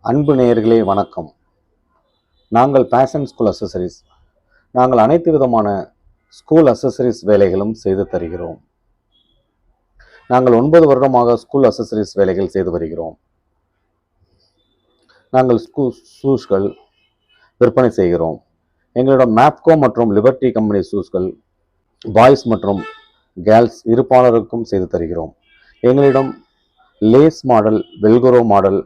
அன்பு நேயர்களே வணக்கம். நாங்கள் பேஷன் ஸ்கூல் அக்சசரிஸ். நாங்கள் அனைத்து விதமான ஸ்கூல் அக்சசரிஸ் வேலைகளும் செய்து தருகிறோம். நாங்கள் 9 வருடமாக ஸ்கூல் அக்சசரிஸ் வேலைகள் செய்து வருகிறோம். நாங்கள் ஷூஸ்கள் விற்பனை செய்கிறோம். எங்களிடம் மேப்கோ மற்றும் லிபர்டி கம்பெனி ஷூஸ்கள் பாய்ஸ் மற்றும் கேர்ள்ஸ் இருப்பாளருக்கும் செய்து தருகிறோம். எங்களிடம் lace model, velcro model,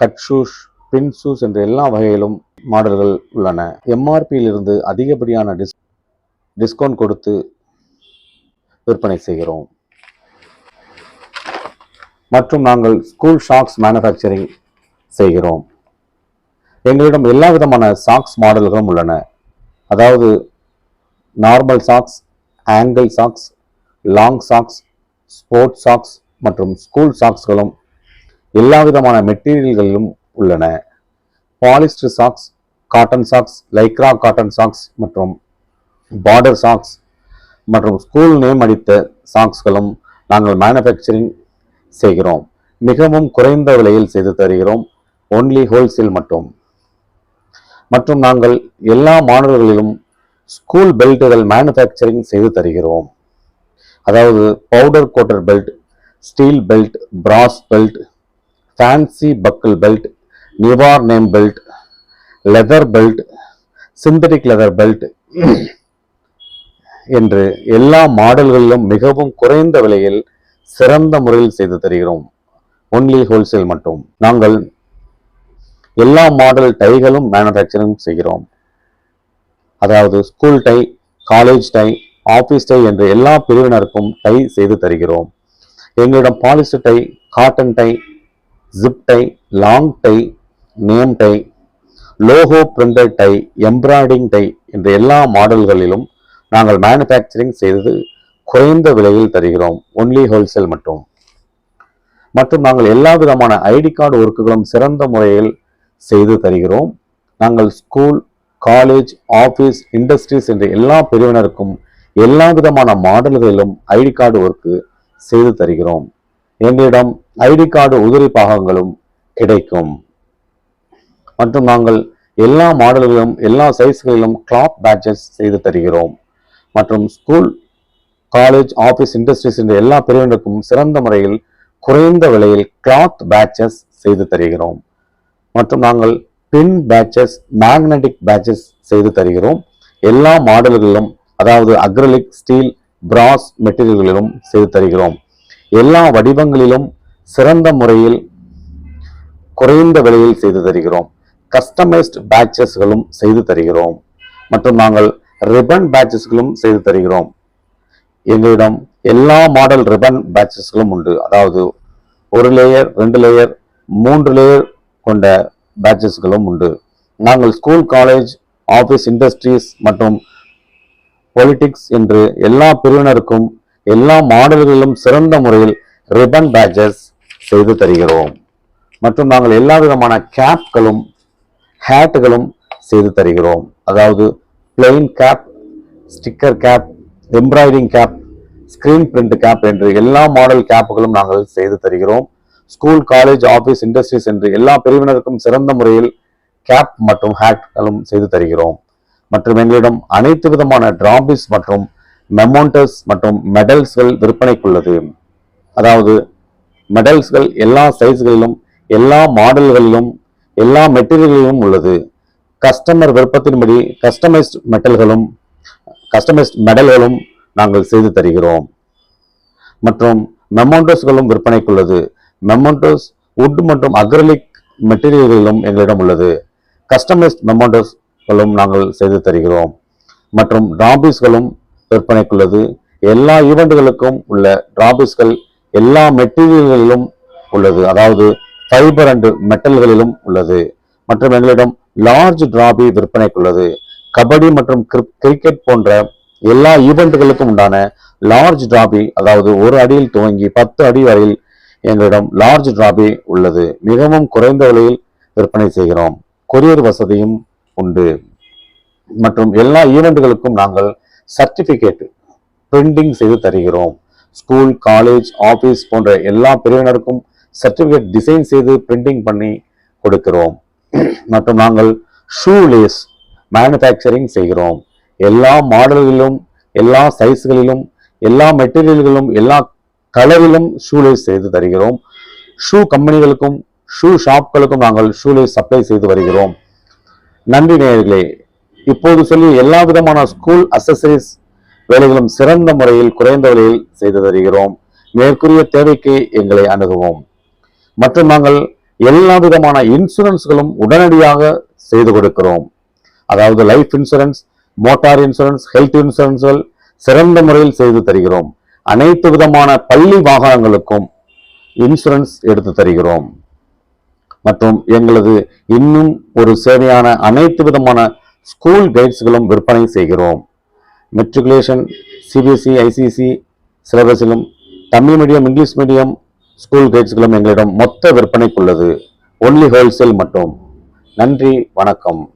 cut shoes, pin shoes என்ற எல்லா வகையிலும் மாடல்கள் உள்ளன. எம்ஆர்பியிலிருந்து அதிகப்படியான டிஸ்கவுண்ட் கொடுத்து விற்பனை செய்கிறோம். மற்றும் நாங்கள் ஸ்கூல் ஷாக்ஸ் மேனுஃபேக்சரிங் செய்கிறோம். எங்களிடம் எல்லா விதமான சாக்ஸ் மாடல்களும் உள்ளன. அதாவது normal socks, angle socks, long socks, sports socks மற்றும் ஸ்கூல் சாக்ஸ்களும் எல்லா விதமான மெட்டீரியல்களிலும் உள்ளன. Polyester socks, cotton socks, Lycra cotton socks மற்றும் பார்டர் சாக்ஸ் மற்றும் ஸ்கூல் நேம் அடித்த சாக்ஸ்களும் நாங்கள் மேனுஃபேக்சரிங் செய்கிறோம். மிகவும் குறைந்த விலையில் செய்து தருகிறோம். ஒன்லி ஹோல்சேல் மற்றும் நாங்கள் எல்லா மாடல்களிலும் ஸ்கூல் பெல்ட்டுகள் மேனுஃபேக்சரிங் செய்து தருகிறோம். அதாவது powder coated belt, steel belt, brass belt, fancy buckle belt, நிவார் name belt, leather belt, synthetic leather belt என்று எல்லா மாடல்களிலும் மிகவும் குறைந்த விலையில் சிறந்த முறையில் செய்து தருகிறோம். ஒன்லி ஹோல்சேல் மட்டும். நாங்கள் எல்லா மாடல் டைகளும் மேனுஃபேக்சரிங் செய்கிறோம். அதாவது school tie, college tie, office tie என்ற எல்லா பிரிவினருக்கும் டை செய்து தருகிறோம். எங்களிடம் polyester tie, cotton tie, zip tie, long tie, name tie, logo printed tie, embroidery tie என்ற எல்லா மாடல்களிலும் நாங்கள் மேனுஃபேக்சரிங் செய்து குறைந்த விலையில் தருகிறோம். ஒன்லி ஹோல்சேல் மற்றும் நாங்கள் எல்லா விதமான ஐடி கார்டு ஒர்க்குகளும் சிறந்த முறையில் செய்து தருகிறோம். நாங்கள் ஸ்கூல், காலேஜ், ஆபீஸ், இண்டஸ்ட்ரீஸ் என்ற எல்லா பிரிவினருக்கும் எல்லா விதமான மாடல்களிலும் ஐடி கார்டு ஒர்க்கு செய்து தருகிறோம். எங்களிடம் ஐடி கார்டு உதிரி பாகங்களும் கிடைக்கும். மற்றும் நாங்கள் எல்லா மாடல்களிலும் எல்லா சைஸ்களிலும் கிளாத் பேட்சஸ் செய்து தருகிறோம். மற்றும் ஸ்கூல், காலேஜ், ஆபீஸ், இண்டஸ்ட்ரீஸ் என்ற எல்லா பிரிவினருக்கும் சிறந்த முறையில் குறைந்த விலையில் கிளாத் பேட்சஸ் செய்து தருகிறோம். மற்றும் நாங்கள் பின் பேட்சஸ், மேக்னெட்டிக் பேட்சஸ் செய்து தருகிறோம். எல்லா மாடல்களிலும், அதாவது அக்ரிலிக், ஸ்டீல், பிராஸ் மெட்டீரியல்களிலும் செய்து தருகிறோம். எல்லா வடிவங்களிலும் சிறந்த முறையில் குறைந்த விலையில் செய்து தருகிறோம். கஸ்டமைஸ்ட் பேட்சஸ்களும் செய்து தருகிறோம். மற்றும் நாங்கள் ரிப்பன் பேட்சஸ்களும் செய்து தருகிறோம். எங்களிடம் எல்லா மாடல் ரிப்பன் பேட்சஸ்களும் உண்டு. அதாவது 1 லேயர், 2 லேயர், 3 லேயர் கொண்ட பேட்சஸ்களும் உண்டு. நாங்கள் ஸ்கூல், காலேஜ், ஆபீஸ், இண்டஸ்ட்ரீஸ் மற்றும் பொலிட்டிக்ஸ் என்று எல்லா பிரிவினருக்கும் எல்லா மாடல்களிலும் சிறந்த முறையில் ரிப்பன் பேட்சஸ் செய்து தருகிறோம். மற்றும் நாங்கள் எல்லா விதமான கேப்களும் ஹேட்டுகளும் செய்து தருகிறோம். அதாவது plain cap, sticker cap, embroidery cap, screen print cap என்று எல்லா மாடல் கேப்புகளும் நாங்கள் செய்து தருகிறோம். ஸ்கூல், காலேஜ், ஆபீஸ், இண்டஸ்ட்ரீஸ் என்று எல்லா பிரிவினருக்கும் சிறந்த முறையில் கேப் மற்றும் ஹேட்களும் செய்து தருகிறோம். மற்றும் எங்களிடம் அனைத்து விதமான டிராபிஸ் மற்றும் மெமோண்டஸ் மற்றும் மெடல்ஸ்கள் விற்பனைக்குள்ளது. அதாவது மெடல்ஸ்கள் எல்லா சைஸ்களிலும், எல்லா மாடல்களிலும், எல்லா மெட்டீரியல்களிலும் உள்ளது. கஸ்டமர் விருப்பத்தின்படி கஸ்டமைஸ்ட் மெடல்களும் நாங்கள் செய்து தருகிறோம். மற்றும் மெமோண்டோஸ்களும் விற்பனைக்குள்ளது. மெமோண்டோஸ் வுட் மற்றும் அக்ரிலிக் மெட்டீரியல்களிலும் எங்களிடம் உள்ளது. கஸ்டமைஸ்ட் மெமோண்டோஸ்களும் நாங்கள் செய்து தருகிறோம். மற்றும் டிராபிஸ்களும் விற்பனைக்குள்ளது. எல்லா ஈவெண்ட்களுக்கும் உள்ள டிராபிஸ்கள் எல்லா மெட்டீரியல்களிலும் உள்ளது. அதாவது ஃபைபர் அண்ட் மெட்டல்களிலும் உள்ளது. மற்றும் எங்களிடம் லார்ஜ் டிராபி விற்பனைக்குள்ளது. கபடி மற்றும் கிரிக்கெட் போன்ற எல்லா ஈவெண்ட்களுக்கும் உண்டான லார்ஜ் டிராபி, அதாவது 1 அடியில் துவங்கி 10 அடி வரையில் எங்களிடம் லார்ஜ் டிராபி உள்ளது. மிகவும் குறைந்த விலையில் விற்பனை செய்கிறோம். கொரியர் வசதியும் உண்டு. மற்றும் எல்லா ஈவெண்ட்களுக்கும் நாங்கள் சர்டிபிகேட் பிரிண்டிங் செய்து தருகிறோம். ஸ்கூல், காலேஜ், ஆபீஸ் போன்ற எல்லா பிரிவினருக்கும் சர்டிபிகேட் டிசைன் செய்து பிரிண்டிங் பண்ணி கொடுக்கிறோம். மற்றும் நாங்கள் ஷூ லேஸ் மேனுஃபேக்சரிங் செய்கிறோம். எல்லா மாடல்களிலும், எல்லா சைஸ்களிலும், எல்லா மெட்டீரியல்களும், எல்லா கலரிலும் ஷூ லேஸ் செய்து தருகிறோம். ஷூ கம்பெனிகளுக்கும் ஷூ ஷாப்களுக்கும் நாங்கள் ஷூ லேஸ் சப்ளை செய்து வருகிறோம். நன்றி நேயர்களே. இப்போது சொல்லி எல்லா விதமான ஸ்கூல் அக்சசரிஸ் வேலைகளும் சிறந்த முறையில் குறைந்த விலையில் செய்து தருகிறோம். மேற்கூறிய தேவைக்கு எங்களை அணுகுவோம். மற்றும் நாங்கள் எல்லா விதமான இன்சூரன்ஸ்களும் உடனடியாக செய்து கொடுக்கிறோம். அதாவது life insurance, motor insurance, health இன்சூரன்ஸ்கள் சிறந்த முறையில் செய்து தருகிறோம். அனைத்து விதமான பள்ளி வாகனங்களுக்கும் இன்சூரன்ஸ் எடுத்து தருகிறோம். மற்றும் எங்களது இன்னும் ஒரு சேவையான அனைத்து விதமான ஸ்கூல் கைட்ஸ்களும் விற்பனை செய்கிறோம். மெட்ரிகுலேஷன், சிபிஎஸ்இ, ஐசிஎஸ்இ சிலபஸிலும் Tamil medium, English medium school கைட்ஸ்களும் எங்களிடம் மொத்த விற்பனைக்குள்ளது. ஒன்லி ஹோல்சேல் மட்டும். நன்றி, வணக்கம்.